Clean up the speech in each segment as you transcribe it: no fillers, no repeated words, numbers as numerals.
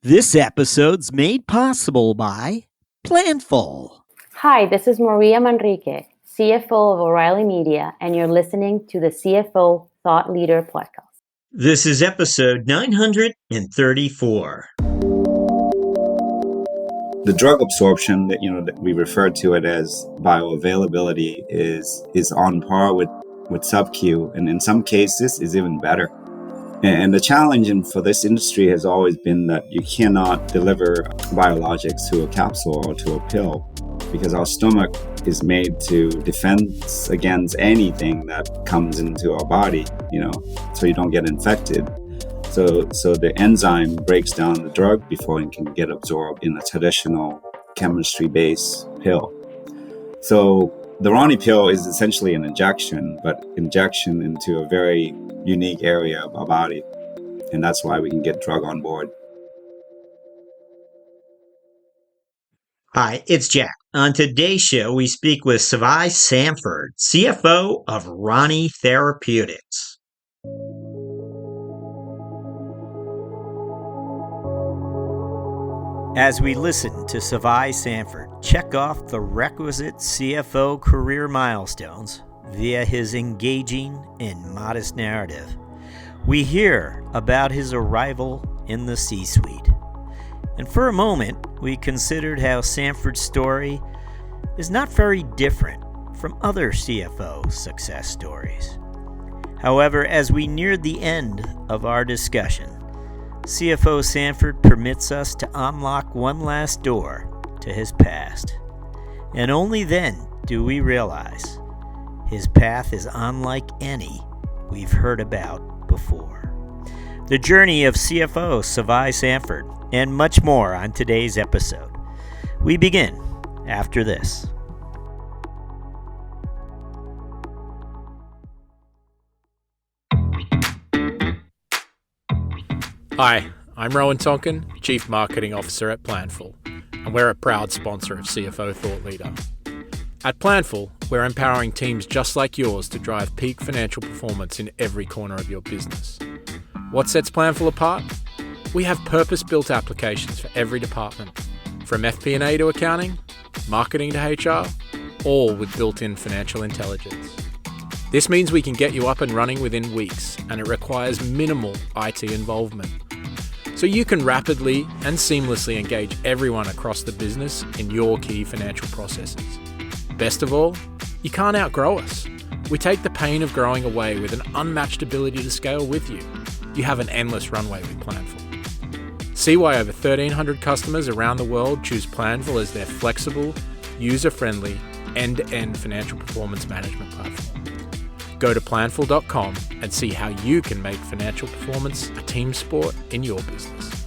This episode's made possible by Planful. Hi, this is Maria Manrique, CFO of O'Reilly Media, and you're listening to the CFO Thought Leader Podcast. This is episode 934. The drug absorption that we refer to it as bioavailability is on par with sub-Q, and in some cases is even better. And the challenge for this industry has always been that you cannot deliver biologics to a capsule or to a pill because our stomach is made to defend against anything that comes into our body, so you don't get infected. So the enzyme breaks down the drug before it can get absorbed in a traditional chemistry-based pill. So the Rani pill is essentially an injection, but injection into a very unique area of our body. And that's why we can get drug on board. Hi, it's Jack. On today's show, we speak with Svai Sanford, CFO of Rani Therapeutics. As we listen to Svai Sanford check off the requisite CFO career milestones via his engaging and modest narrative, we hear about his arrival in the C-suite. And for a moment, we considered how Sanford's story is not very different from other CFO success stories. However, as we neared the end of our discussion, CFO Sanford permits us to unlock one last door to his past. And only then do we realize his path is unlike any we've heard about before. The journey of CFO Svai Sanford and much more on today's episode. We begin after this. Hi, I'm Rowan Tonkin, Chief Marketing Officer at Planful, and we're a proud sponsor of CFO Thought Leader. At Planful, we're empowering teams just like yours to drive peak financial performance in every corner of your business. What sets Planful apart? We have purpose-built applications for every department, from FP&A to accounting, marketing to HR, all with built-in financial intelligence. This means we can get you up and running within weeks, and it requires minimal IT involvement. So you can rapidly and seamlessly engage everyone across the business in your key financial processes. Best of all, you can't outgrow us. We take the pain of growing away with an unmatched ability to scale with you. You have an endless runway with Planful. See why over 1,300 customers around the world choose Planful as their flexible, user-friendly, end-to-end financial performance management platform. Go to planful.com and see how you can make financial performance a team sport in your business.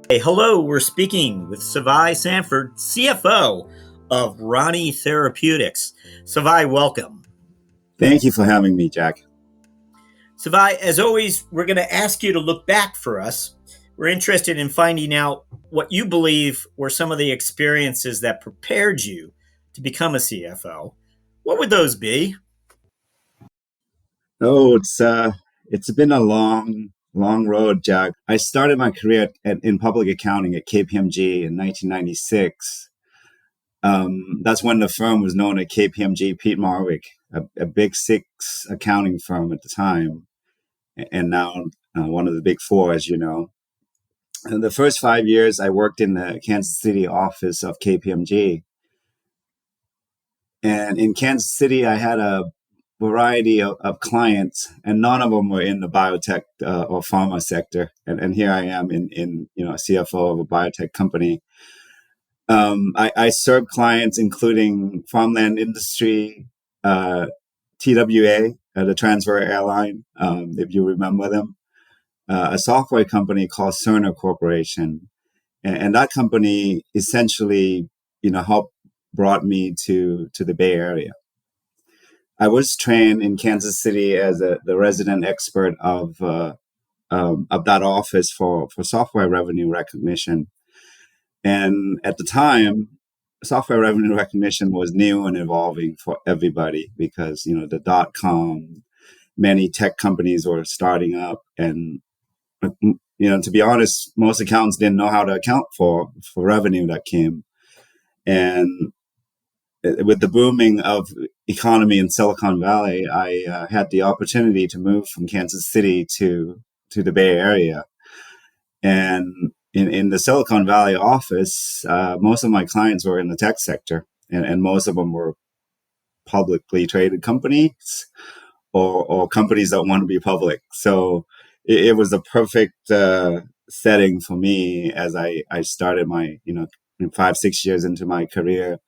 Hey, hello, we're speaking with Svai Sanford, CFO of Rani Therapeutics. Svai, welcome. Thank you for having me, Jack. Svai, as always, we're going to ask you to look back for us. We're interested in finding out what you believe were some of the experiences that prepared you to become a CFO. What would those be? Oh, it's been a long road, Jack. I started my career in public accounting at KPMG in 1996. That's when the firm was known as KPMG Pete Marwick, a big six accounting firm at the time, and now one of the big four, as you know. And the first 5 years, I worked in the Kansas City office of KPMG. And in Kansas City, I had a variety of clients, and none of them were in the biotech or pharma sector. And here I am in CFO of a biotech company. I served clients including farmland industry, TWA, the Transfer Airline, if you remember them, a software company called Cerner Corporation. And that company essentially, helped brought me to the Bay Area. I was trained in Kansas City as the resident expert of that office for software revenue recognition. And at the time, software revenue recognition was new and evolving for everybody because, the .com, many tech companies were starting up, and to be honest, most accountants didn't know how to account for revenue that came. And with the booming of economy in Silicon Valley, I had the opportunity to move from Kansas City to the Bay Area. And in the Silicon Valley office, most of my clients were in the tech sector, and most of them were publicly traded companies or companies that want to be public. So it was the perfect setting for me as I started my, 5-6 years into my career.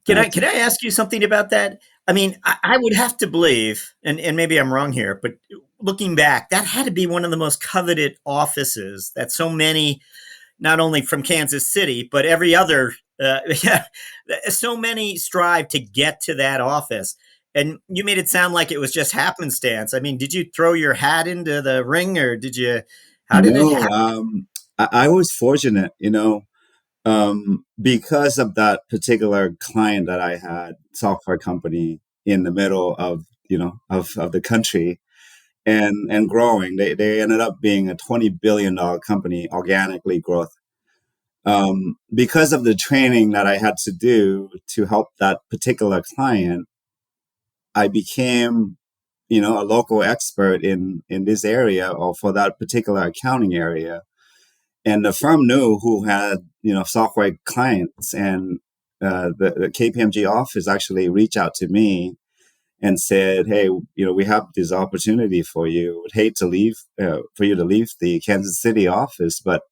Can I ask you something about that? I mean, I would have to believe, and maybe I'm wrong here, but looking back, that had to be one of the most coveted offices that so many, not only from Kansas City, but every other, so many strive to get to that office. And you made it sound like it was just happenstance. I mean, did you throw your hat into the ring, or how did it happen? I was fortunate, because of that particular client that I had, software company in the middle of, of the country and growing. They ended up being a $20 billion company, organically growth. Because of the training that I had to do to help that particular client, I became, a local expert in this area or for that particular accounting area. And the firm knew who had, software clients, and the KPMG office actually reached out to me and said, "Hey, we have this opportunity for you. Would hate to leave for you to leave the Kansas City office, but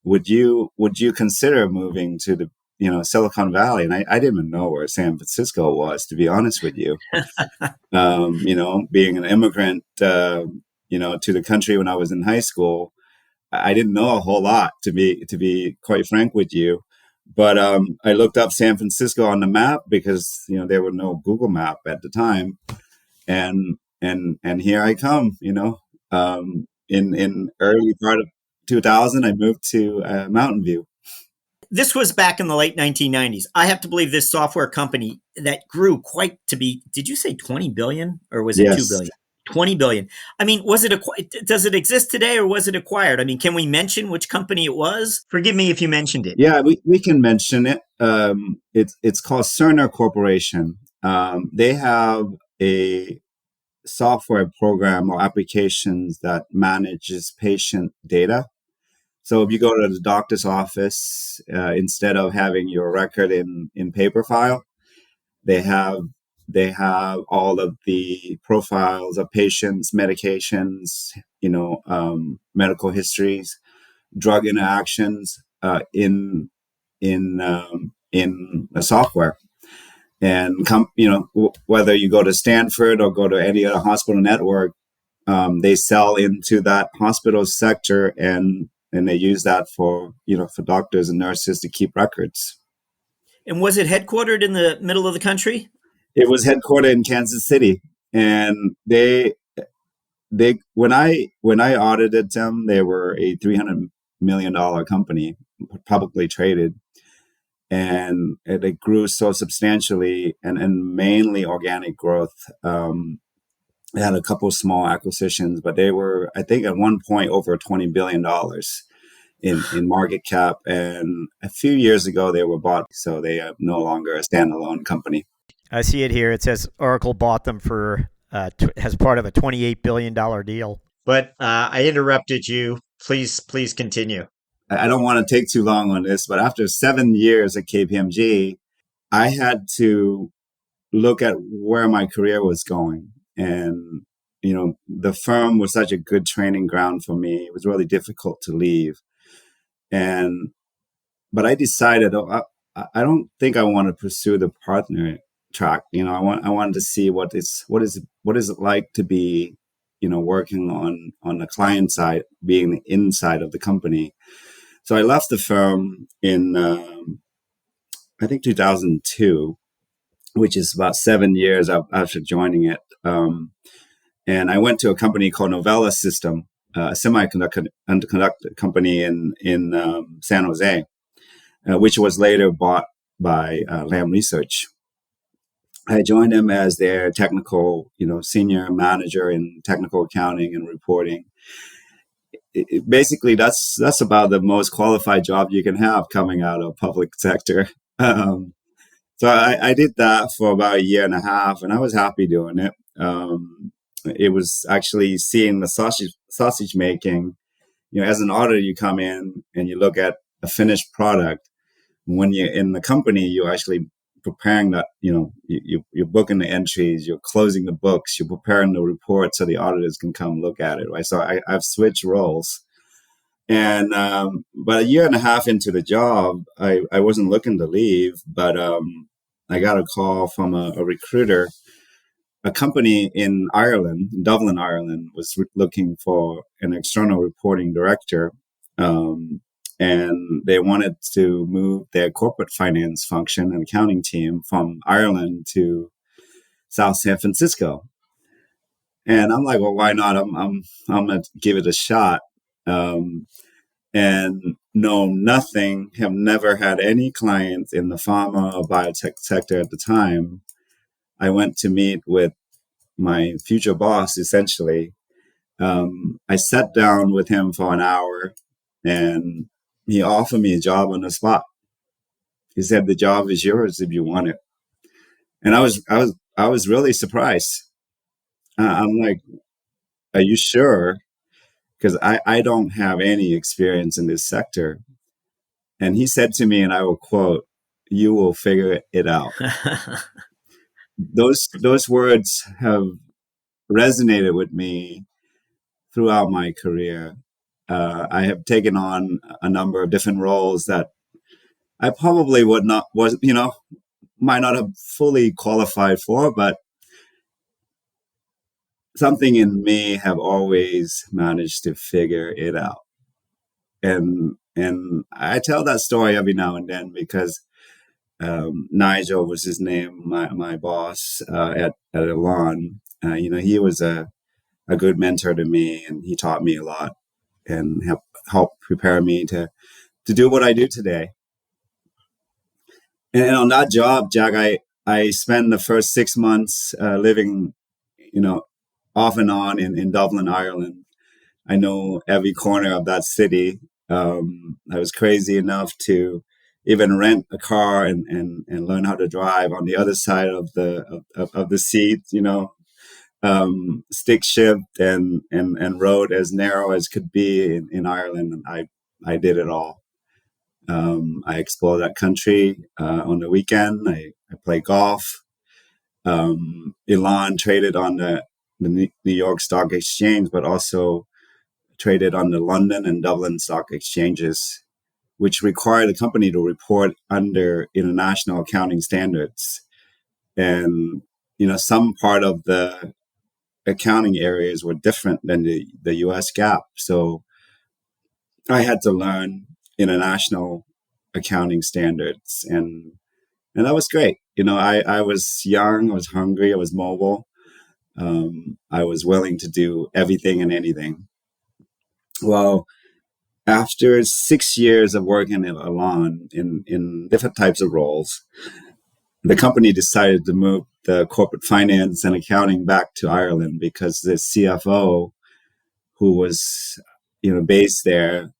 would you consider moving to the Silicon Valley?" And I didn't even know where San Francisco was, to be honest with you. Being an immigrant, to the country when I was in high school, I didn't know a whole lot, to be quite frank with you. But I looked up San Francisco on the map because there were no Google Map at the time, and here I come. In early part of 2000, I moved to Mountain View. This was back in the late 1990s. I have to believe this software company that grew quite to be, did you say 20 billion or was it Yes. 2 billion? 20 billion. I mean, does it exist today or was it acquired? I mean, can we mention which company it was? Forgive me if you mentioned it. Yeah, we can mention it. It's called Cerner Corporation. They have a software program or applications that manages patient data. So if you go to the doctor's office, instead of having your record in paper file, they have all of the profiles of patients, medications, medical histories, drug interactions in a software. And whether you go to Stanford or go to any other hospital network, they sell into that hospital sector, and they use that for for doctors and nurses to keep records. And was it headquartered in the middle of the country? It was headquartered in Kansas City, and they when I audited them, they were a $300 million company, publicly traded, and they grew so substantially and mainly organic growth. They had a couple of small acquisitions, but they were, I think, at one point over $20 billion in market cap. And a few years ago, they were bought, so they are no longer a standalone company. I see it here. It says Oracle bought them for as part of a $28 billion deal. But I interrupted you. Please continue. I don't want to take too long on this, but after 7 years at KPMG, I had to look at where my career was going. And, the firm was such a good training ground for me. It was really difficult to leave. But I decided, I don't think I want to pursue the partner track. I wanted to see what is it like to be, working on the client side, being the inside of the company. So I left the firm in, I think 2002, which is about 7 years after joining it. And I went to a company called Novella System, a semiconductor company in San Jose, which was later bought by Lam Research. I joined them as their technical, senior manager in technical accounting and reporting. Basically, that's about the most qualified job you can have coming out of public sector. So I did that for about a year and a half, and I was happy doing it. It was actually seeing the sausage making. As an auditor, you come in and you look at a finished product. When you're in the company, you're actually preparing that. You're booking the entries, you're closing the books, you're preparing the report so the auditors can come look at it. Right. So I've switched roles. And but a year and a half into the job, I wasn't looking to leave, but I got a call from a recruiter. A company in Ireland, Dublin, Ireland, was looking for an external reporting director, and they wanted to move their corporate finance function and accounting team from Ireland to South San Francisco. And I'm like, well, why not? I'm gonna give it a shot. And know nothing, have never had any clients in the pharma or biotech sector at the time. I went to meet with my future boss, essentially. I sat down with him for an hour and he offered me a job on the spot. He said, the job is yours if you want it. And I was really surprised. I'm like, are you sure? Because I don't have any experience in this sector. And he said to me, and I will quote, "You will figure it out." Those words have resonated with me throughout my career. I have taken on a number of different roles that I probably might not have fully qualified for, but something in me have always managed to figure it out. And I tell that story every now and then because Nigel was his name, my boss at Elan. He was a good mentor to me, and he taught me a lot and helped prepare me to do what I do today. And on that job, Jack, I spent the first 6 months living, off and on in Dublin, Ireland. I know every corner of that city. I was crazy enough to even rent a car and learn how to drive on the other side of the seat, stick shift and road as narrow as could be in Ireland. And I did it all. I explored that country on the weekend. I played golf. Elan traded on the New York Stock Exchange, but also traded on the London and Dublin stock exchanges, which required the company to report under international accounting standards. And, some part of the accounting areas were different than the US GAAP. So I had to learn international accounting standards. And that was great. I was young, I was hungry, I was mobile. I was willing to do everything and anything. Well, after 6 years of working at Elan in different types of roles, the company decided to move the corporate finance and accounting back to Ireland because the CFO, who was, based there,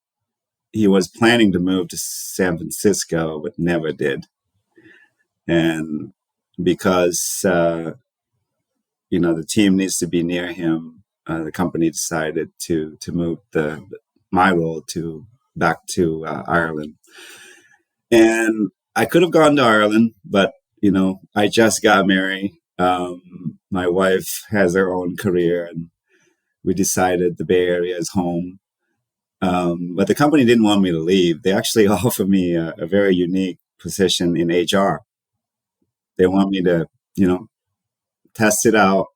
he was planning to move to San Francisco, but never did. And because, the team needs to be near him, the company decided to move my role back to Ireland. And I could have gone to Ireland, but I just got married. My wife has her own career, and we decided the Bay Area is home. But the company didn't want me to leave. They actually offered me a very unique position in HR. They want me to, test it out,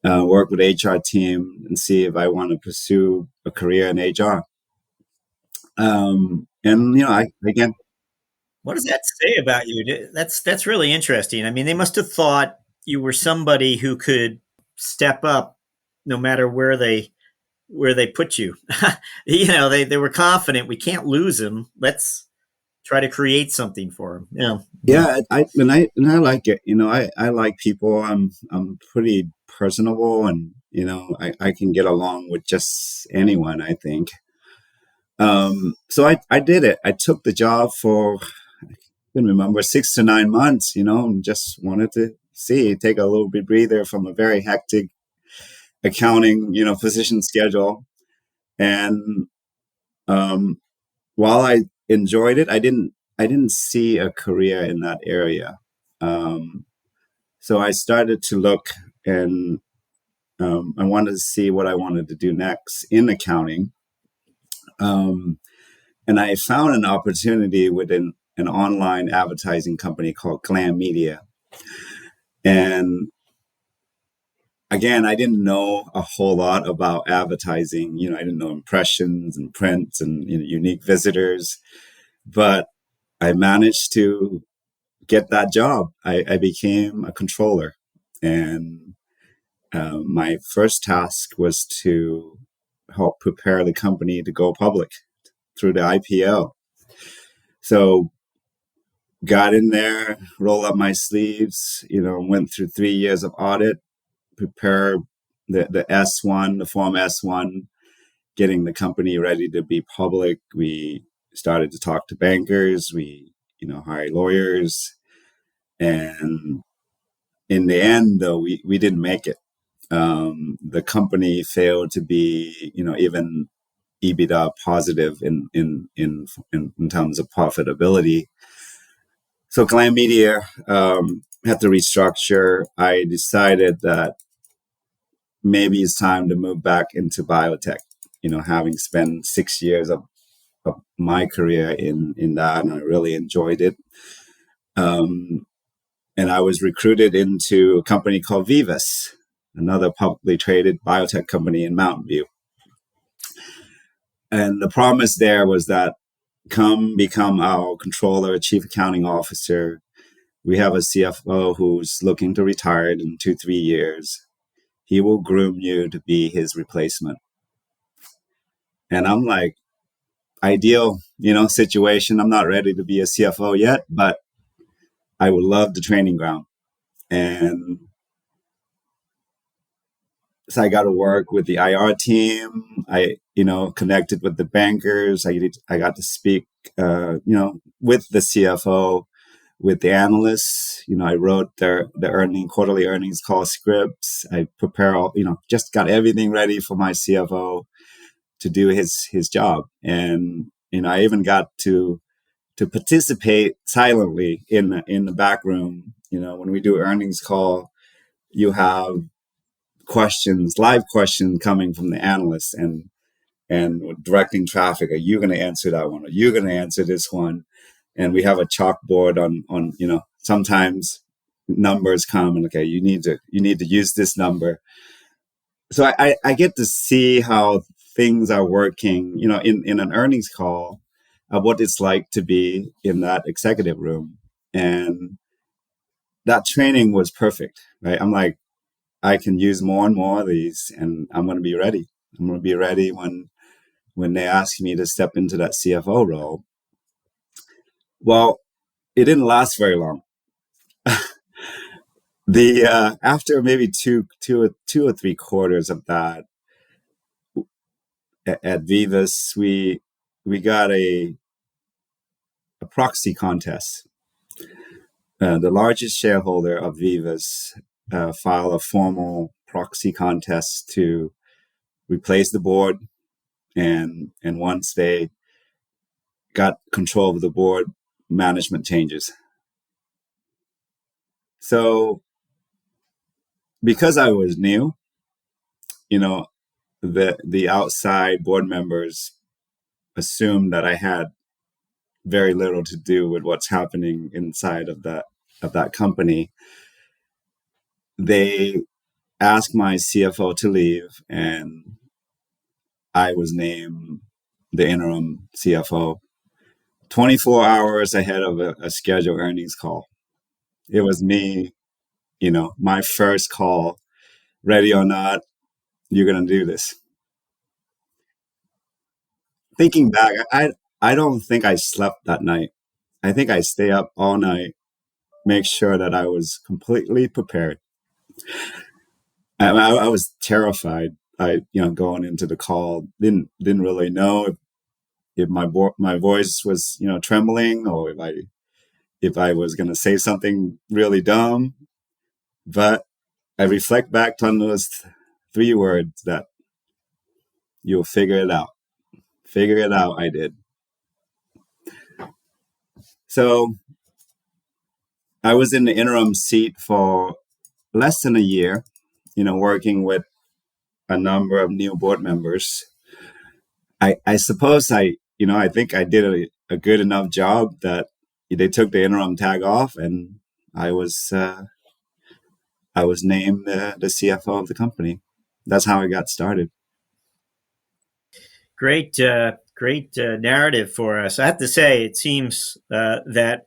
work with HR team, and see if I want to pursue a career in HR. Again. What does that say about you? That's really interesting. I mean, they must have thought you were somebody who could step up no matter where they put you. They were confident. We can't lose him. Let's try to create something for them. Yeah, I like it. I like people. I'm pretty personable, and I can get along with just anyone, I think. So I did it. I took the job for, I can remember, 6 to 9 months, and just wanted to take a little bit breather from a very hectic accounting, position schedule. And while I enjoyed it, I didn't see a career in that area. So I started to look, and I wanted to see what I wanted to do next in accounting. And I found an opportunity within an online advertising company called Glam Media. And again, I didn't know a whole lot about advertising. I didn't know impressions and prints and unique visitors, but I managed to get that job. I became a controller, and my first task was to help prepare the company to go public through the IPO. So got in there, rolled up my sleeves, went through 3 years of audit, prepare the S1, the form S1, getting the company ready to be public. We started to talk to bankers. We, hired lawyers. And in the end, though, we didn't make it. The company failed to be, even EBITDA positive in terms of profitability. So Glam Media had to restructure. I decided that maybe it's time to move back into biotech. Having spent 6 years of my career in that, and I really enjoyed it. And I was recruited into a company called Vivus, another publicly traded biotech company in Mountain View. And the promise there was that come become our controller, chief accounting officer. We have a CFO who's looking to retire in 2-3 years. He will groom you to be his replacement. And I'm like, ideal, situation. I'm not ready to be a CFO yet, but I would love the training ground. And so I got to work with the IR team. I, connected with the bankers. I got to speak, with the CFO, with the analysts. I wrote the quarterly earnings call scripts. I prepare all, just got everything ready for my CFO to do his job. And, I even got to participate silently in the back room. When we do earnings call, you have live questions coming from the analysts and directing traffic. Are you going to answer that one? Are you going to answer this one? And we have a chalkboard on sometimes numbers come and, okay, you need to use this number. So I get to see how things are working, in an earnings call, of what it's like to be in that executive room. And that training was perfect, right? I'm like, I can use more and more of these, and I'm going to be ready. I'm going to be ready when they ask me to step into that CFO role. Well, it didn't last very long. After maybe two or three quarters of that, at Vivus, we got a proxy contest. The largest shareholder of Vivus filed a formal proxy contest to replace the board, and once they got control of the board, management changes. So because I was new, the outside board members assumed that I had very little to do with what's happening inside of that company. They asked my CFO to leave, and I was named the interim CFO 24 hours ahead of a scheduled earnings call. It was me, my first call. Ready or not, you're going to do this. Thinking back, I don't think I slept that night. I think I stay up all night, make sure that I was completely prepared. I was terrified. Going into the call, didn't really know if my voice was, trembling, or if I was going to say something really dumb. But I reflect back on those 3 words that you'll figure it out. Figure it out. I did. So I was in the interim seat for less than a year, working with a number of new board members. I suppose I think I did a good enough job that they took the interim tag off, and I was named the CFO of the company. That's how I got started. Great, great narrative for us. I have to say, it seems that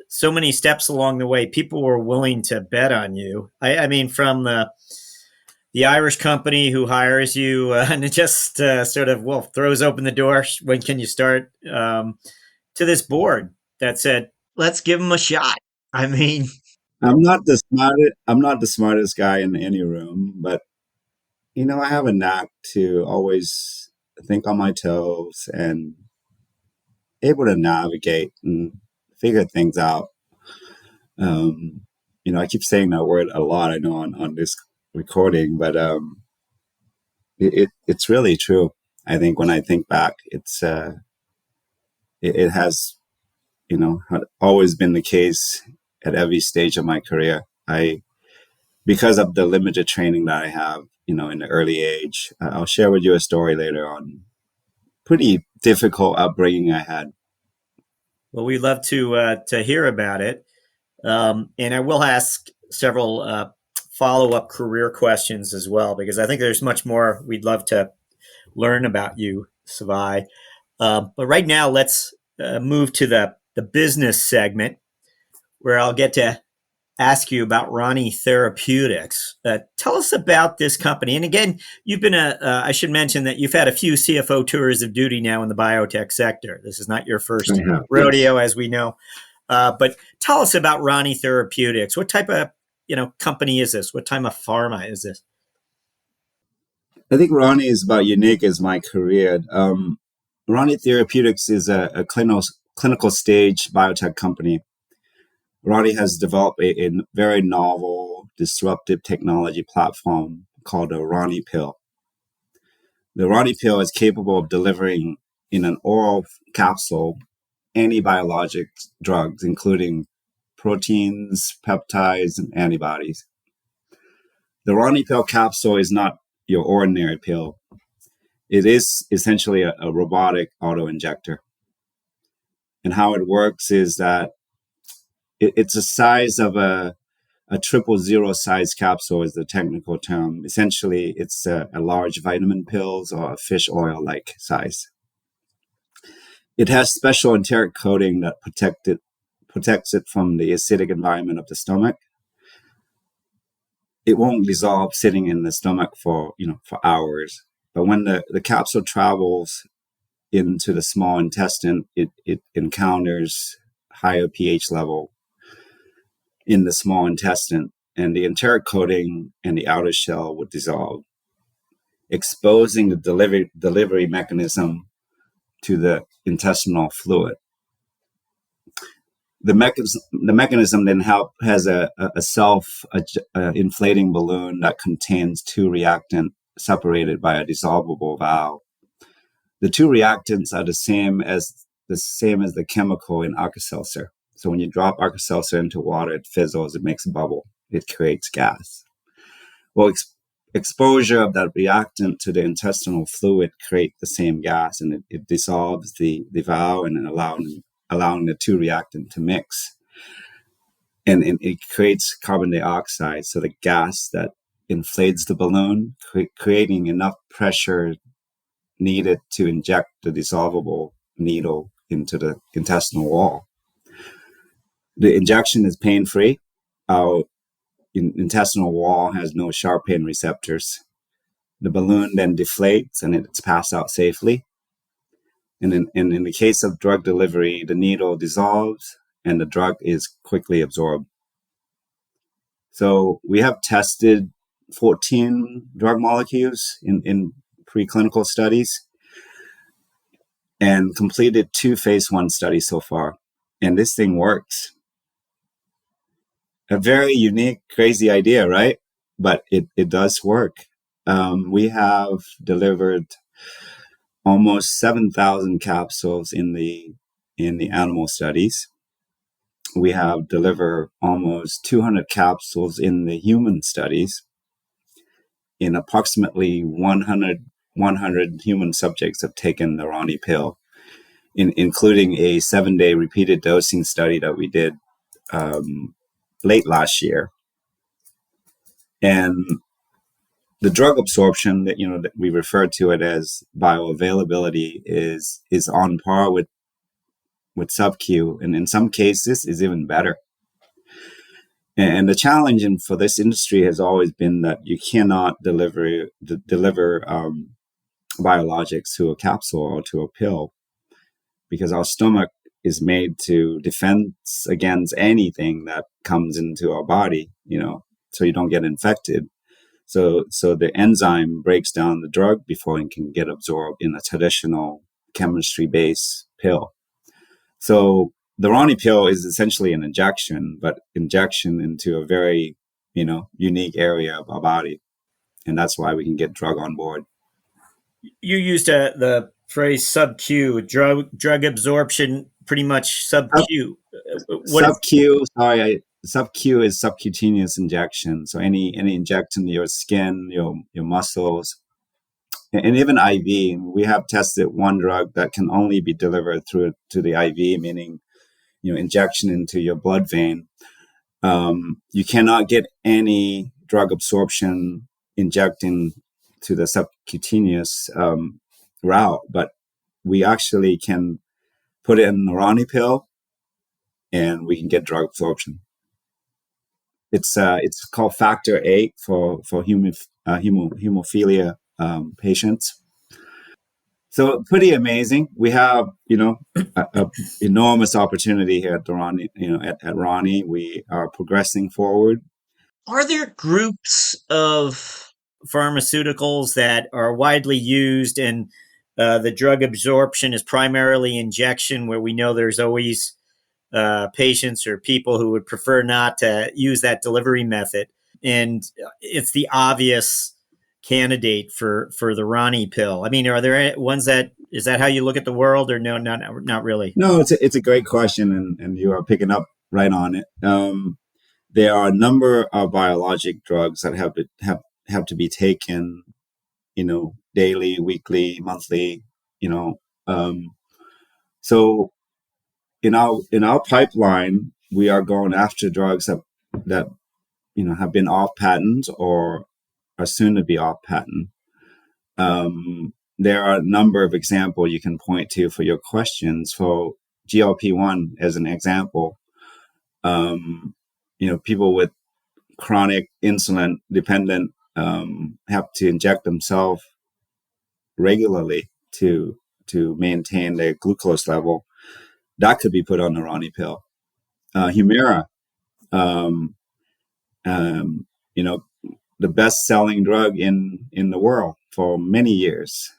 so many steps along the way, people were willing to bet on you. I mean, from the Irish company who hires you and it just sort of, throws open the door. When can you start? To this board that said, let's give them a shot. I mean, I'm not the smartest guy in any room, but I have a knack to always think on my toes and able to navigate and figure things out. I keep saying that word a lot, I know, on this recording, but it's really true. I think when I think back, it has, always been the case at every stage of my career. Because of the limited training that I have, in the early age, I'll share with you a story later on. Pretty difficult upbringing I had. well, we'd love to hear about it, and I will ask several follow-up career questions as well, because I think there's much more we'd love to learn about you, Svai. But right now, let's move to the business segment, where I'll get to ask you about Rani Therapeutics. Tell us about this company. And again, you've been I should mention that you've had a few CFO tours of duty now in the biotech sector. This is not your first rodeo, as we know. But tell us about Rani Therapeutics. What type of company is this? What type of pharma is this? I think Rani is about unique as my career. Rani Therapeutics is a clinical stage biotech company. Rani has developed a very novel, disruptive technology platform called the Rani pill. The Rani pill is capable of delivering in an oral capsule any biologic drugs, including proteins, peptides, and antibodies. The Rani pill capsule is not your ordinary pill. It is essentially a robotic auto-injector. And how it works is that it's the size of a 000 size capsule is the technical term. Essentially, it's a large vitamin pills or a fish oil like size. It has special enteric coating that protects it from the acidic environment of the stomach. It won't dissolve sitting in the stomach for hours. But when the capsule travels into the small intestine, it encounters higher pH level in the small intestine, and the enteric coating and the outer shell would dissolve, exposing the delivery mechanism to the intestinal fluid. The mechanism then has a self-inflating balloon that contains 2 reactants separated by a dissolvable valve. The 2 reactants are the same as the chemical in Alka-Seltzer. So when you drop Alka-Seltzer into water, it fizzles, it makes a bubble, it creates gas. Well, exposure of that reactant to the intestinal fluid creates the same gas, and it dissolves the valve and allowing the 2 reactants to mix. And it creates carbon dioxide, so the gas that inflates the balloon, creating enough pressure needed to inject the dissolvable needle into the intestinal wall. The injection is pain-free. Our intestinal wall has no sharp pain receptors. The balloon then deflates and it's passed out safely. And in the case of drug delivery, the needle dissolves and the drug is quickly absorbed. So we have tested 14 drug molecules in preclinical studies and completed 2 phase 1 studies so far. And this thing works. A very unique, crazy idea, right? But it does work. We have delivered almost 7,000 capsules in the animal studies. We have delivered almost 200 capsules in the human studies. In approximately 100 human subjects have taken the Rani pill, including a 7-day repeated dosing study that we did late last year. And the drug absorption that we refer to it as bioavailability is on par with sub-Q, and in some cases is even better. And the challenge for this industry has always been that you cannot deliver biologics to a capsule or to a pill, because our stomach is made to defend against anything that comes into our body, so you don't get infected. So the enzyme breaks down the drug before it can get absorbed in a traditional chemistry-based pill. So the Rani pill is essentially an injection, but injection into a very, unique area of our body. And that's why we can get drug on board. You used the phrase sub-Q, drug absorption, pretty much sub-Q. Sub-Q is subcutaneous injection. So any injection to your skin, your muscles, and even IV. We have tested one drug that can only be delivered to the IV, meaning, injection into your blood vein. You cannot get any drug absorption injecting to the subcutaneous route, but we actually can put it in the Rani pill and we can get drug absorption. It's called factor VIII for hemophilia patients. So pretty amazing. We have, a enormous opportunity here at the Rani, at Rani. We are progressing forward. Are there groups of pharmaceuticals that are widely used and the drug absorption is primarily injection, where we know there's always patients or people who would prefer not to use that delivery method, and it's the obvious candidate for the Rani pill? I mean, are there ones is that how you look at the world, or no, not really? No, it's a great question, and you are picking up right on it. There are a number of biologic drugs that have to be taken, daily, weekly, monthly, so in our pipeline, we are going after drugs that have been off patent or are soon to be off patent. There are a number of examples you can point to for your questions. For GLP-1 as an example, people with chronic insulin dependent have to inject themselves regularly to maintain their glucose level. That could be put on the Rani pill. Humira, the best-selling drug in the world for many years,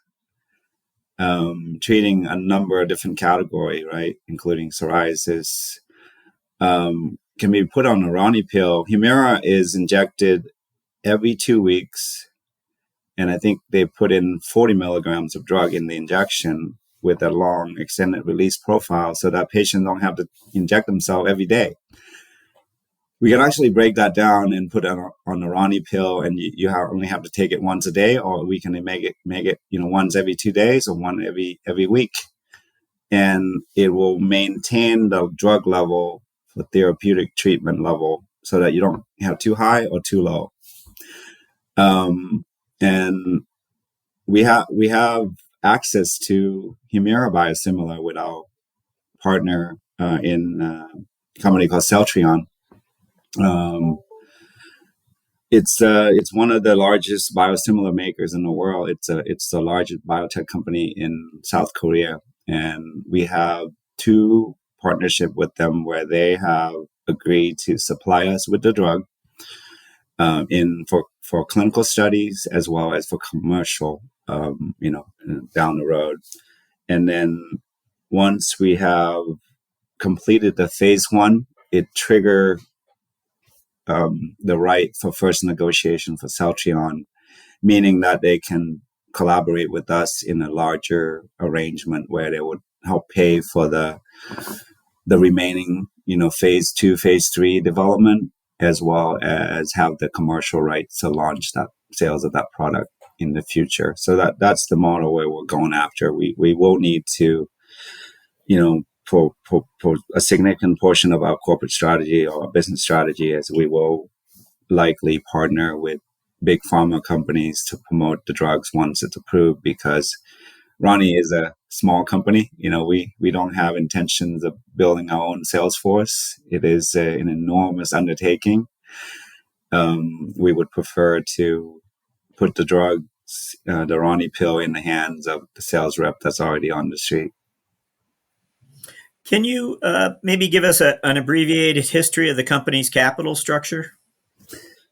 treating a number of different categories, right, including psoriasis, can be put on a Rani pill. Humira is injected every 2 weeks, and I think they put in 40 milligrams of drug in the injection with a long extended release profile, so that patients don't have to inject themselves every day. We can actually break that down and put it on the Rani pill, and you only have to take it once a day, or we can make it once every 2 days or one every week, and it will maintain the drug level for therapeutic treatment level, so that you don't have too high or too low. And we have access to Humira biosimilar with our partner in a company called Celltrion. It's one of the largest biosimilar makers in the world. It's the largest biotech company in South Korea, and we have 2 partnership with them where they have agreed to supply us with the drug for clinical studies as well as for commercial, down the road. And then once we have completed the phase 1, it trigger the right for first negotiation for Celltrion, meaning that they can collaborate with us in a larger arrangement where they would help pay for the remaining, phase 2, phase 3 development, as well as have the commercial rights to launch that sales of that product in the future. So that's the model where we're going after. We will need to, for a significant portion of our corporate strategy or our business strategy, as we will likely partner with big pharma companies to promote the drugs once it's approved, because Rani is a small company. We don't have intentions of building our own sales force. It is an enormous undertaking. We would prefer to put the drugs, the Rani pill, in the hands of the sales rep that's already on the street. Can you maybe give us an abbreviated history of the company's capital structure?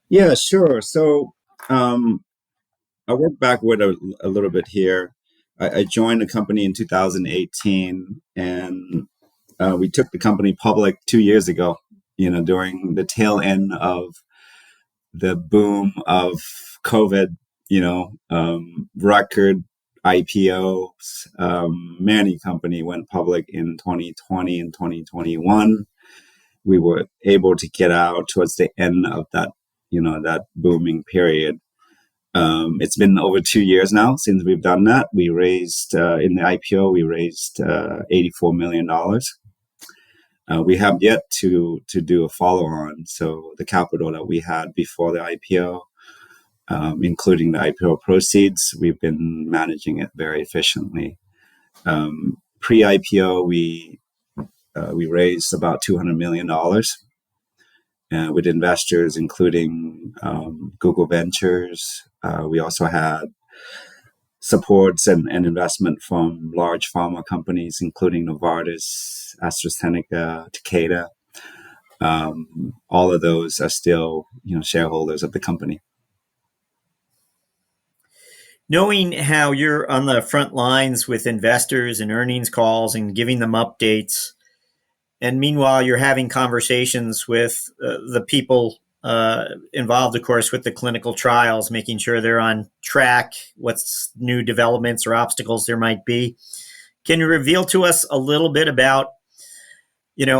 Yeah, sure. So I'll work backward a little bit here. I joined the company in 2018, and we took the company public 2 years ago, during the tail end of the boom of COVID, record IPOs. Many company went public in 2020 and 2021. We were able to get out towards the end of that, that booming period. It's been over 2 years now since we've done that. We raised, in the IPO, we raised $84 million. We have yet to do a follow-on. So the capital that we had before the IPO, including the IPO proceeds, we've been managing it very efficiently. Pre-IPO, we raised about $200 million with investors, including Google Ventures. We also had supports and investment from large pharma companies, including Novartis, AstraZeneca, Takeda. All of those are still, shareholders of the company. Knowing how you're on the front lines with investors and earnings calls and giving them updates, and meanwhile you're having conversations with the people involved, of course, with the clinical trials, making sure they're on track, what's new developments or obstacles there might be. Can you reveal to us a little bit about,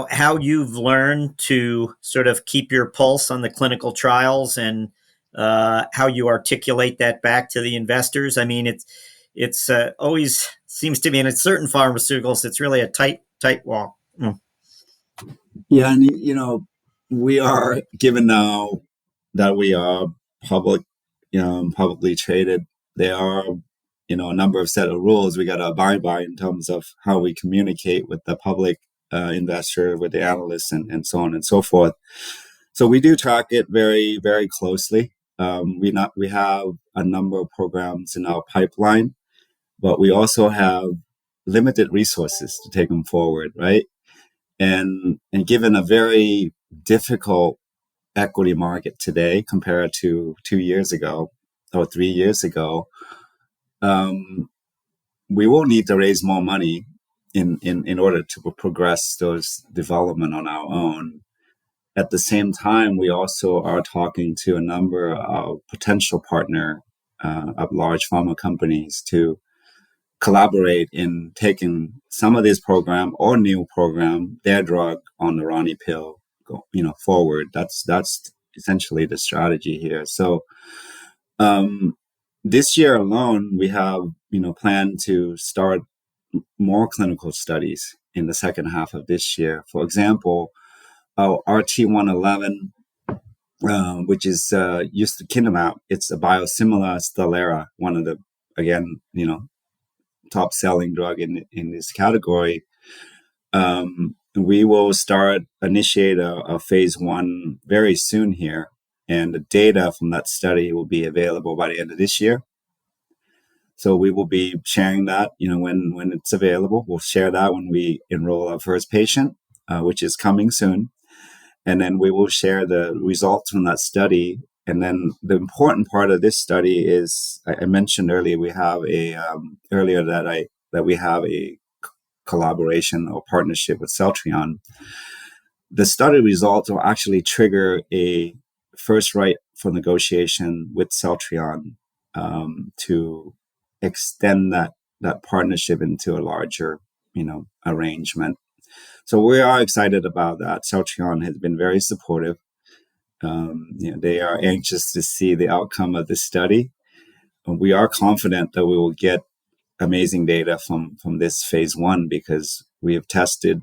how you've learned to sort of keep your pulse on the clinical trials and how you articulate that back to the investors? I mean, it's always seems to be in certain pharmaceuticals, it's really a tight walk. Yeah, and we are, given now that we are publicly traded, there are a number of set of rules we got to abide by in terms of how we communicate with the public investor, with the analysts, and so on and so forth. So we do track it very, very closely. We have a number of programs in our pipeline, but we also have limited resources to take them forward, right? And given a very difficult equity market today compared to 2 years ago or 3 years ago, we will need to raise more money in order to progress those development on our own. At the same time, we also are talking to a number of potential partner of large pharma companies to collaborate in taking some of this program or new program, their drug on the Rani pill, forward. That's essentially the strategy here. So this year alone, we have planned to start more clinical studies in the second half of this year. For example, our RT-111, which is ustekinumab, it's a biosimilar Stelara, one of the, again, top selling drug in this category. We will initiate a phase 1 very soon here, and the data from that study will be available by the end of this year. So we will be sharing that, when it's available. We'll share that when we enroll our first patient, which is coming soon. And then we will share the results from that study. And then the important part of this study is, I mentioned earlier, we have that we have a collaboration or partnership with Celltrion. The study results will actually trigger a first right for negotiation with Celltrion to extend that partnership into a larger, arrangement. So we are excited about that. Celltrion has been very supportive. They are anxious to see the outcome of this study. We are confident that we will get amazing data from this phase 1 because we have tested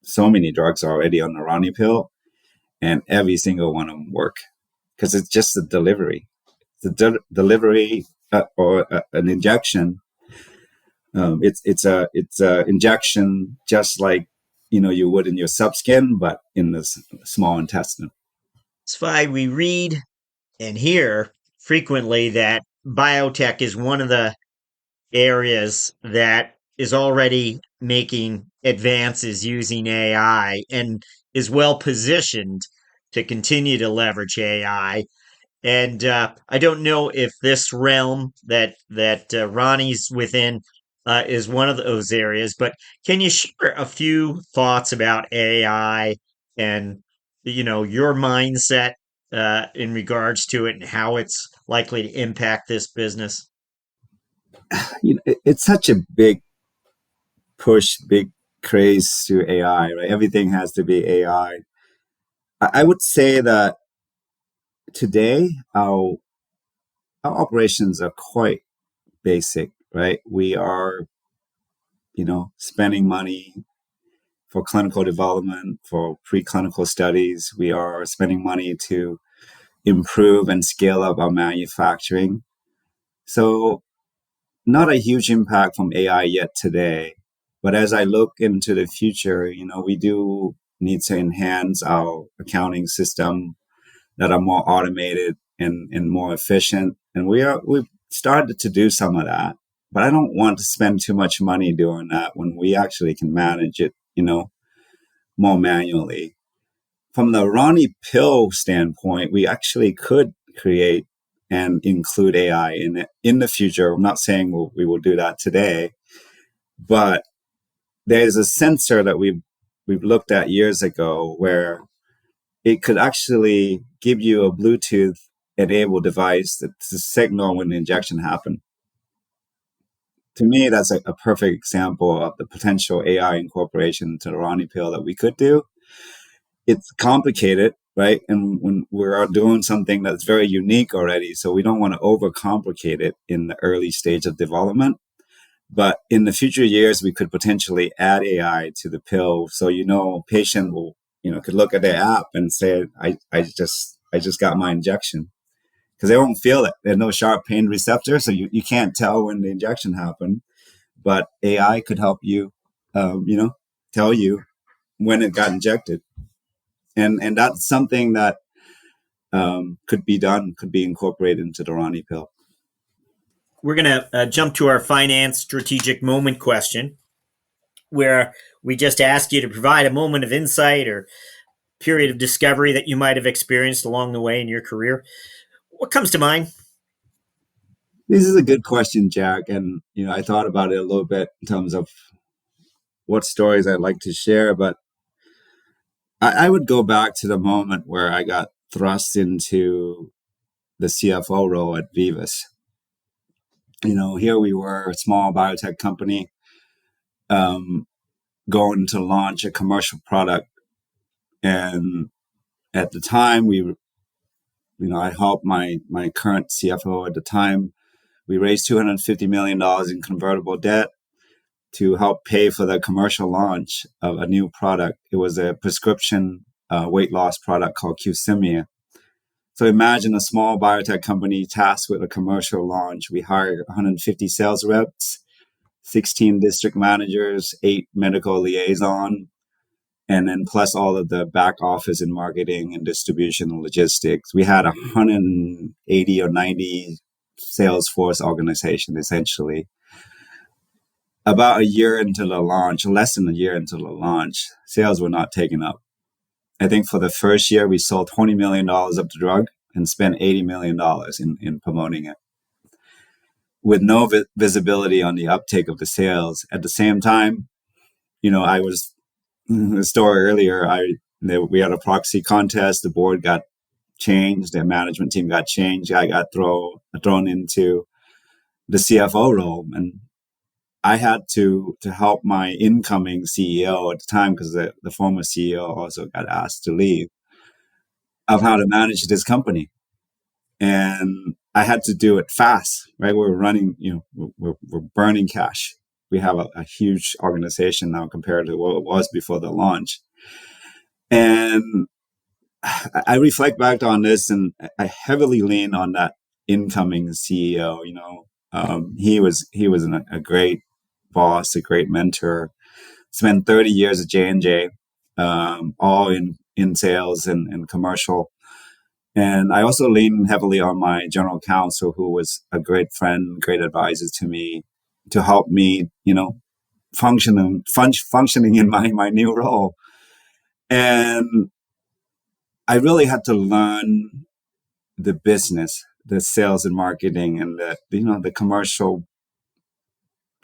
so many drugs already on the Rani pill, and every single one of them work because it's just the delivery. The delivery or an injection. It's a injection just like you would in your subskin, but in the small intestine. Svai, we read and hear frequently that biotech is one of the areas that is already making advances using AI and is well positioned to continue to leverage AI. And I don't know if this realm that Ronnie's within is one of those areas, but can you share a few thoughts about AI and your mindset in regards to it and how it's likely to impact this business? It's such a big push, big craze to AI, right? Everything has to be AI. I would say that today our operations are quite basic, right? We are, spending money for clinical development, for preclinical studies. We are spending money to improve and scale up our manufacturing. So not a huge impact from AI yet today. But as I look into the future, we do need to enhance our accounting system that are more automated and more efficient. And we've started to do some of that. But I don't want to spend too much money doing that when we actually can manage it, more manually. From the Rani pill standpoint, we actually could create and include AI in it in the future. I'm not saying we will do that today, but there's a sensor that we've looked at years ago where it could actually give you a Bluetooth enabled device to signal when the injection happened. To me, that's a perfect example of the potential AI incorporation to the Rani pill that we could do. It's complicated, right? And when we're doing something that's very unique already, so we don't want to overcomplicate it in the early stage of development. But in the future years, we could potentially add AI to the pill. So, patient will, could look at the app and say, I just got my injection. Because they won't feel it. There's no sharp pain receptor. So you can't tell when the injection happened. But AI could help you, tell you when it got injected. And that's something that could be incorporated into the Rani pill. We're going to jump to our finance strategic moment question, where we just ask you to provide a moment of insight or period of discovery that you might have experienced along the way in your career. What comes to mind? This is a good question, Jack. And, I thought about it a little bit in terms of what stories I'd like to share. But I would go back to the moment where I got thrust into the CFO role at Vivus. Here we were, a small biotech company, going to launch a commercial product. And at the time, I helped my current CFO at the time. We raised $250 million in convertible debt to help pay for the commercial launch of a new product. It was a prescription weight loss product called Qsymia. So imagine a small biotech company tasked with a commercial launch. We hired 150 sales reps, 16 district managers, 8 medical liaison, and then plus all of the back office and marketing and distribution and logistics. We had 180 or 90 sales force organization, essentially. About a year into the launch, less than a year into the launch, sales were not taken up. I think for the first year, we sold $20 million of the drug and spent $80 million in promoting it, with no visibility on the uptake of the sales. At the same time, I was, the story earlier, we had a proxy contest, the board got changed, the management team got changed, I got thrown into the CFO role, and I had to help my incoming CEO at the time, because the former CEO also got asked to leave, of how to manage this company. And I had to do it fast, right? We're running, we're burning cash. We have a huge organization now compared to what it was before the launch. And I reflect back on this, and I heavily lean on that incoming CEO. He was a great boss, a great mentor. Spent 30 years at J&J, all in sales and commercial. And I also lean heavily on my general counsel, who was a great friend, great advisor to me, to help me, functioning in my new role. And I really had to learn the business, the sales and marketing, and the commercial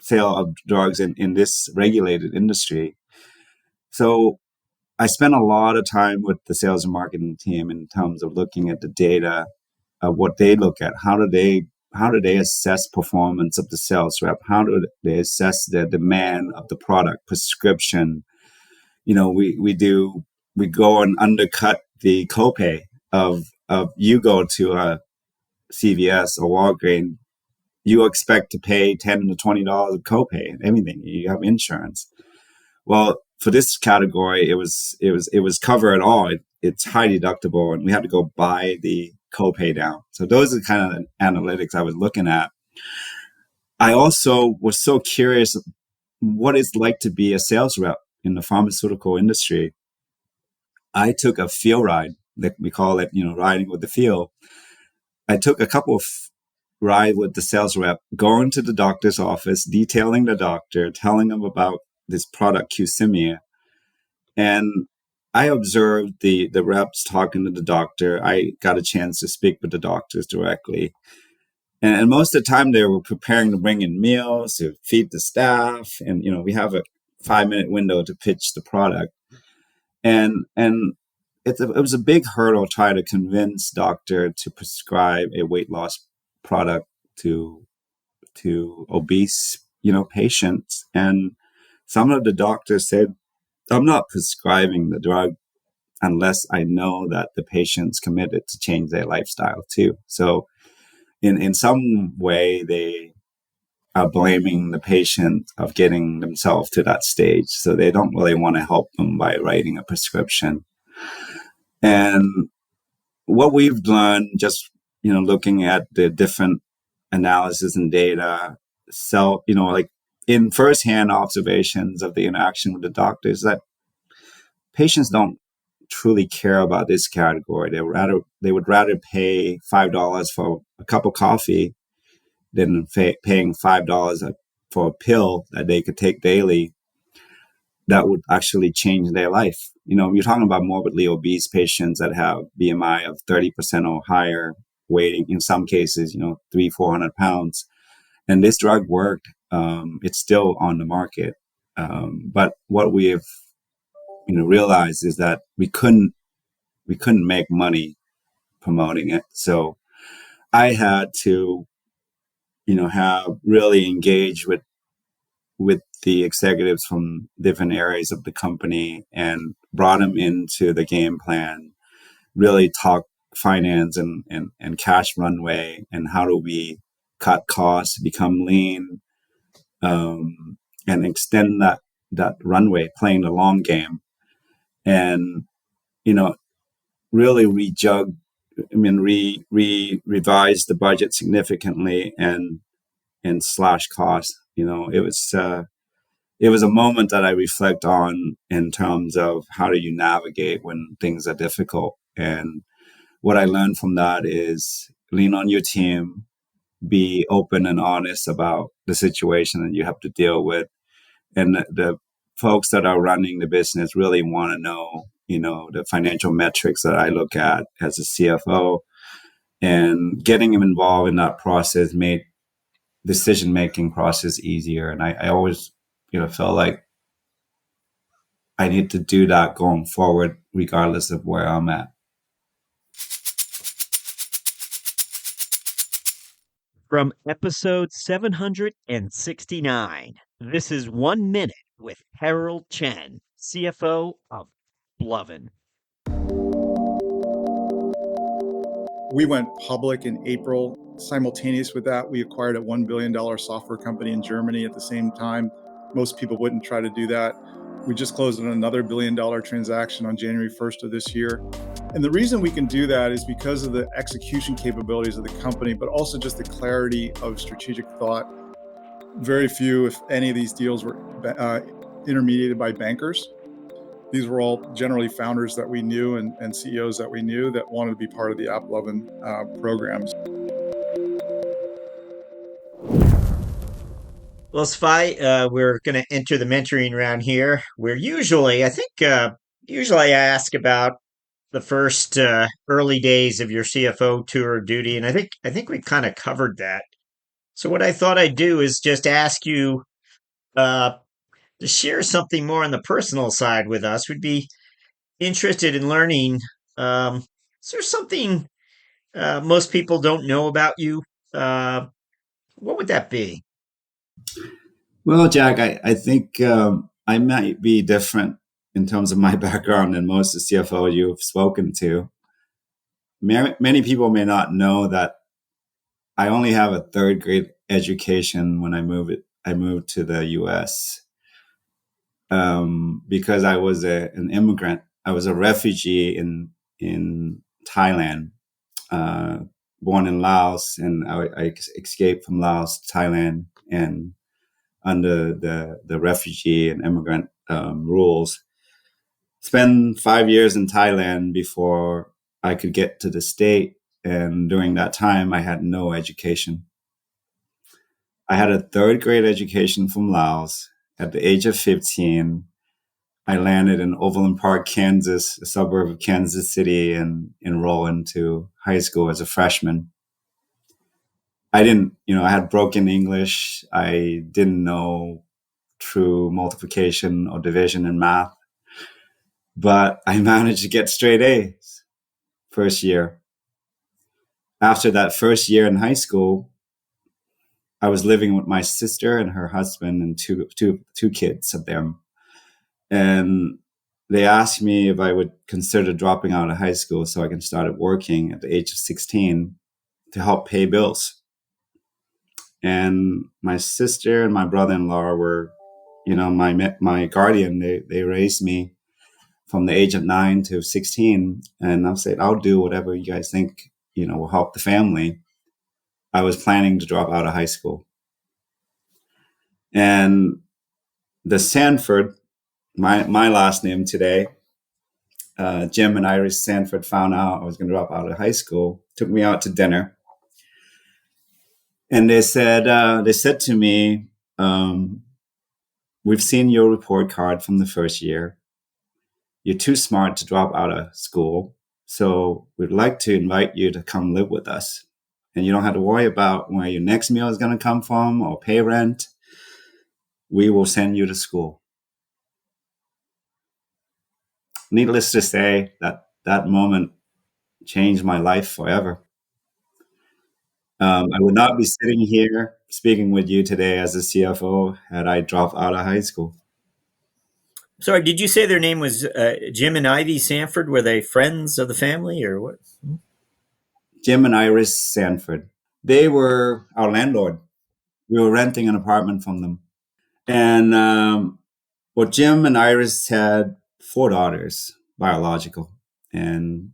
sale of drugs in this regulated industry. So I spent a lot of time with the sales and marketing team in terms of looking at the data, of what they look at. How do they assess performance of the sales rep? How do they assess the demand of the product, prescription? We go and undercut the copay of you go to a CVS or Walgreens, you expect to pay $10 to $20 of copay and everything. You have insurance. Well, for this category, it was covered all. It's high deductible, and we had to go buy the copay down. So those are the kind of analytics I was looking at. I also was so curious what it's like to be a sales rep in the pharmaceutical industry. I took a field ride, that we call it, riding with the field. I took a couple of ride with the sales rep, going to the doctor's office, detailing the doctor, telling him about this product, Qsimia. And I observed the reps talking to the doctor. I got a chance to speak with the doctors directly. And most of the time they were preparing to bring in meals, to feed the staff. And, we have a 5-minute window to pitch the product. And it was a big hurdle to try to convince doctor to prescribe a weight loss product to obese, patients. And some of the doctors said, I'm not prescribing the drug unless I know that the patient's committed to change their lifestyle too. So in some way, they are blaming the patient of getting themselves to that stage. So they don't really want to help them by writing a prescription. And what we've learned, just, looking at the different analysis and data, like in firsthand observations of the interaction with the doctors, that patients don't truly care about this category. They would rather pay $5 for a cup of coffee than paying $5 for a pill that they could take daily that would actually change their life. You're talking about morbidly obese patients that have BMI of 30% or higher, weighing in some cases, 300-400 pounds. And this drug worked. It's still on the market. But what we have realized is that we couldn't make money promoting it. So I had to, have really engaged with the executives from different areas of the company and brought them into the game plan, really talk finance and cash runway, and how do we cut costs, become lean, and extend that runway, playing the long game. And, really revise the budget significantly and slash costs. It was a moment that I reflect on in terms of how do you navigate when things are difficult. And what I learned from that is lean on your team, be open and honest about the situation that you have to deal with. And the folks that are running the business really want to know, the financial metrics that I look at as a CFO, and getting them involved in that process made decision-making process easier. And I always, felt like I need to do that going forward, regardless of where I'm at. From episode 769, this is 1 Minute with Harold Chen, CFO of Blovin. We went public in April. Simultaneous with that, we acquired a $1 billion software company in Germany at the same time. Most people wouldn't try to do that. We just closed on another $1 billion transaction on January 1st of this year. And the reason we can do that is because of the execution capabilities of the company, but also just the clarity of strategic thought. Very few, if any, of these deals were intermediated by bankers. These were all generally founders that we knew and CEOs that we knew that wanted to be part of the AppLovin programs. Well, Svai, we're going to enter the mentoring round here. Where usually I ask about the first early days of your CFO tour of duty, and I think we've kind of covered that. So what I thought I'd do is just ask you to share something more on the personal side with us. We'd be interested in learning. Is there something most people don't know about you? What would that be? Well, Jack, I think I might be different in terms of my background than most of the CFOs you've spoken to. Many people may not know that I only have a third grade education when I moved to the U.S. Because I was an immigrant. I was a refugee in Thailand, born in Laos, and I escaped from Laos to Thailand, and under the refugee and immigrant rules, spent 5 years in Thailand before I could get to the state. And during that time, I had no education. I had a third grade education from Laos. At the age of 15, I landed in Overland Park, Kansas, a suburb of Kansas City, and enrolled into high school as a freshman. I had broken English. I didn't know true multiplication or division in math, but I managed to get straight A's first year. After that first year in high school, I was living with my sister and her husband and two kids of them. And they asked me if I would consider dropping out of high school so I can start working at the age of 16 to help pay bills. And my sister and my brother-in-law were, my guardian. They raised me from the age of 9 to 16. And I said, I'll do whatever you guys think, will help the family. I was planning to drop out of high school. And the Sanford, my last name today, Jim and Iris Sanford, found out I was going to drop out of high school, took me out to dinner. And they said to me, we've seen your report card from the first year. You're too smart to drop out of school. So we'd like to invite you to come live with us. And you don't have to worry about where your next meal is going to come from or pay rent. We will send you to school. Needless to say, that moment changed my life forever. I would not be sitting here speaking with you today as a CFO had I dropped out of high school. Sorry, did you say their name was Jim and Ivy Sanford? Were they friends of the family or what? Jim and Iris Sanford. They were our landlord. We were renting an apartment from them. And Jim and Iris had 4 daughters, biological. And,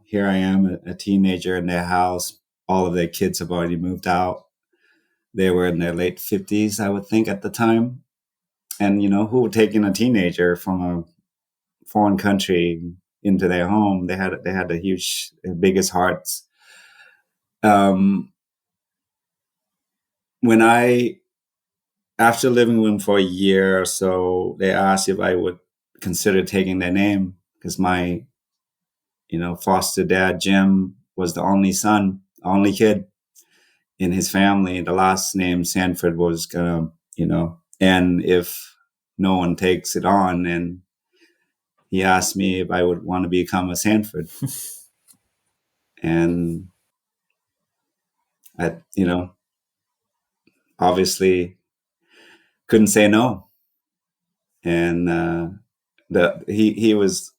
here I am, a teenager in their house. All of their kids have already moved out. They were in their late 50s, I would think, at the time. And, who would take in a teenager from a foreign country into their home? They had the biggest hearts. when after living with them for a year or so, they asked if I would consider taking their name because my, foster dad, Jim, was the only son, only kid in his family. The last name Sanford was gonna, and if no one takes it on, and he asked me if I would want to become a Sanford. And I, obviously couldn't say no. And he was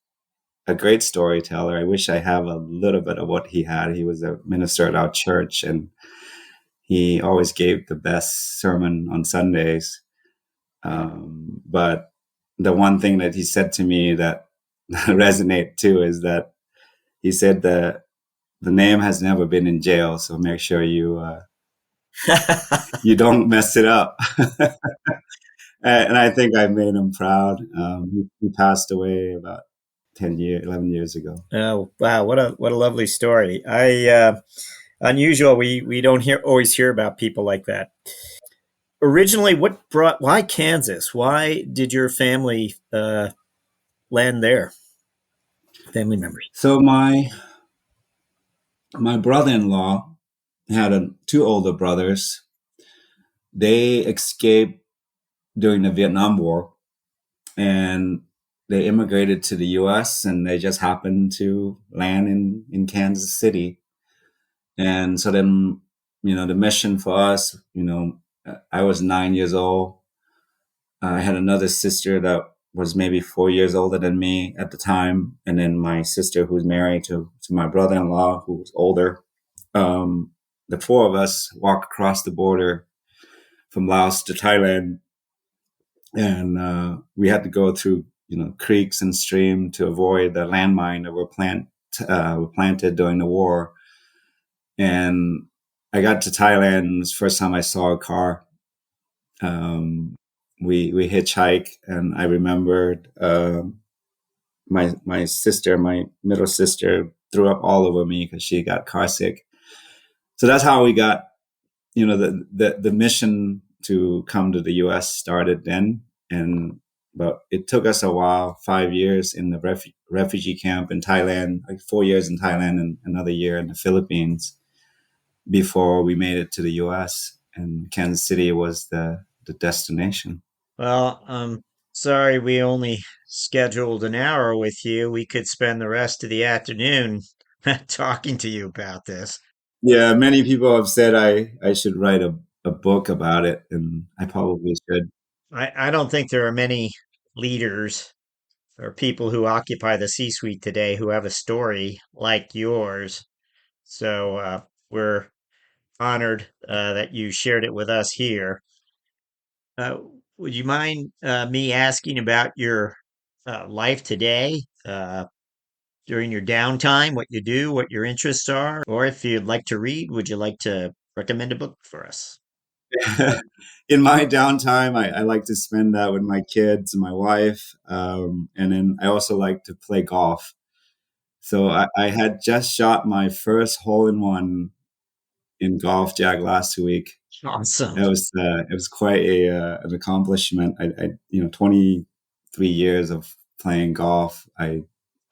a great storyteller. I wish I have a little bit of what he had. He was a minister at our church, and he always gave the best sermon on Sundays. But the one thing that he said to me that resonate too is that he said that the name has never been in jail, so make sure you you don't mess it up. And I think I made him proud. He passed away about 11 years ago. Oh, wow. What a lovely story. Unusual. We don't always hear about people like that. Originally, why Kansas? Why did your family land there? Family members. So my brother-in-law had two older brothers. They escaped during the Vietnam War, and they immigrated to the U.S. and they just happened to land in Kansas City. And so then, the mission for us, I was 9 years old. I had another sister that was maybe 4 years older than me at the time. And then my sister who's married to my brother-in-law who was older. The four of us walked across the border from Laos to Thailand. And we had to go through, creeks and stream to avoid the landmine that were planted during the war. And I got to Thailand. It was the first time I saw a car. We hitchhiked, and I remembered my sister, my middle sister, threw up all over me because she got car sick. So that's how we got, the mission to come to the U.S. started then. But it took us a while, 5 years in the refugee camp in Thailand, like 4 years in Thailand and another year in the Philippines before we made it to the U.S. And Kansas City was the destination. Well, sorry we only scheduled an hour with you. We could spend the rest of the afternoon talking to you about this. Yeah, many people have said I should write a book about it, and I probably should. I don't think there are many leaders or people who occupy the C-suite today who have a story like yours. So we're honored that you shared it with us here. Uh, would you mind me asking about your life today, during your downtime, what you do, what your interests are, or if you'd like to read, would you like to recommend a book for us? In my downtime, I like to spend that with my kids and my wife. And then I also like to play golf. So I had just shot my first hole in one in golf jag last week. Awesome. It was quite an accomplishment. 23 years of playing golf. I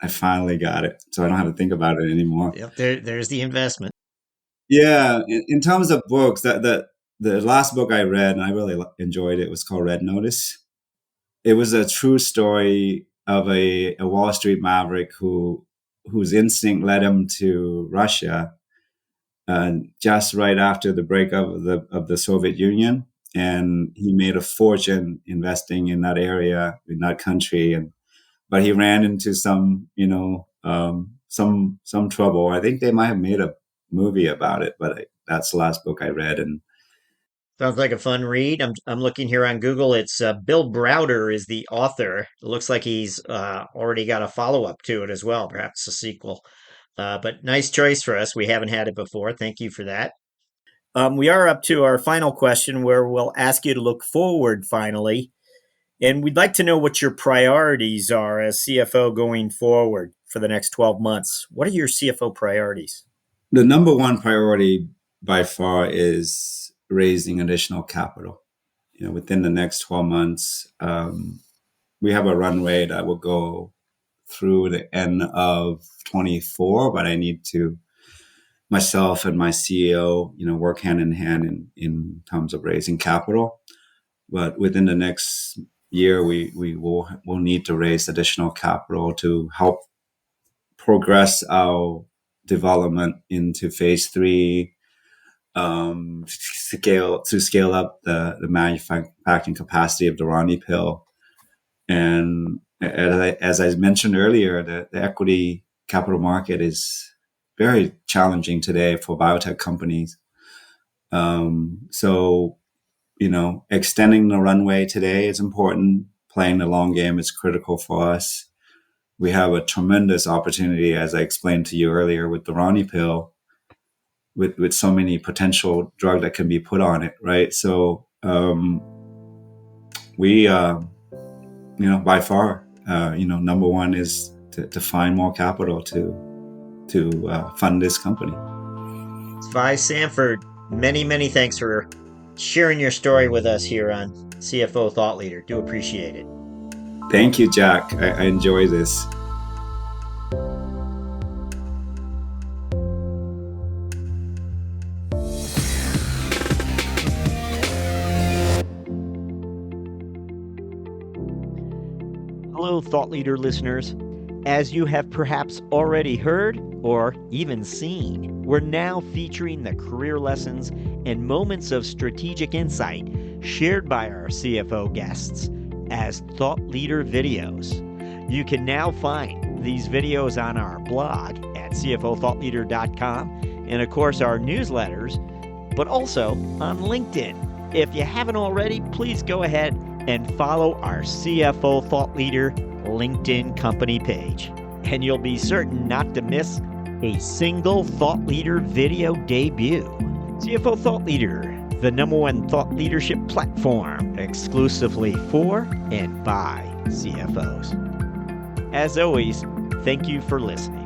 finally got it, so I don't have to think about it anymore. Yep, there's the investment. Yeah, in terms of books, the last book I read and I really enjoyed it was called Red Notice. It was a true story of a Wall Street maverick whose instinct led him to Russia just right after the breakup of the Soviet Union, and he made a fortune investing in that area, in that country, but he ran into some some trouble. I think they might have made a movie about it, but that's the last book I read. And Sounds like a fun read. I'm looking here on Google. It's Bill Browder is the author. It looks like he's already got a follow-up to it as well, perhaps a sequel. But nice choice for us. We haven't had it before. Thank you for that. We are up to our final question where we'll ask you to look forward finally. And we'd like to know what your priorities are as CFO going forward for the next 12 months. What are your CFO priorities? The number one priority by far is raising additional capital. Within the next 12 months, we have a runway that will go through the end of 24, but I need to, myself and my CEO, work hand in hand in terms of raising capital. But within the next year, we'll need to raise additional capital to help progress our development into phase 3, scale up the manufacturing capacity of the Rani pill. And as I mentioned earlier, the equity capital market is very challenging today for biotech companies. So, extending the runway today is important. Playing the long game is critical for us. We have a tremendous opportunity, as I explained to you earlier, with the Rani pill, with so many potential drug that can be put on it, right? So we, by far, number one is to find more capital to fund this company. Svai Sanford, many thanks for sharing your story with us here on CFO Thought Leader. Do appreciate it. Thank you, Jack. I enjoy this. Hello, Thought Leader listeners. As you have perhaps already heard or even seen, we're now featuring the career lessons and moments of strategic insight shared by our CFO guests as Thought Leader videos. You can now find these videos on our blog at cfothoughtleader.com and, of course, our newsletters, but also on LinkedIn. If you haven't already, please go ahead and follow our CFO Thought Leader LinkedIn company page, and you'll be certain not to miss a single Thought Leader video debut. CFO Thought Leader, the number one thought leadership platform exclusively for and by CFOs. As always, thank you for listening.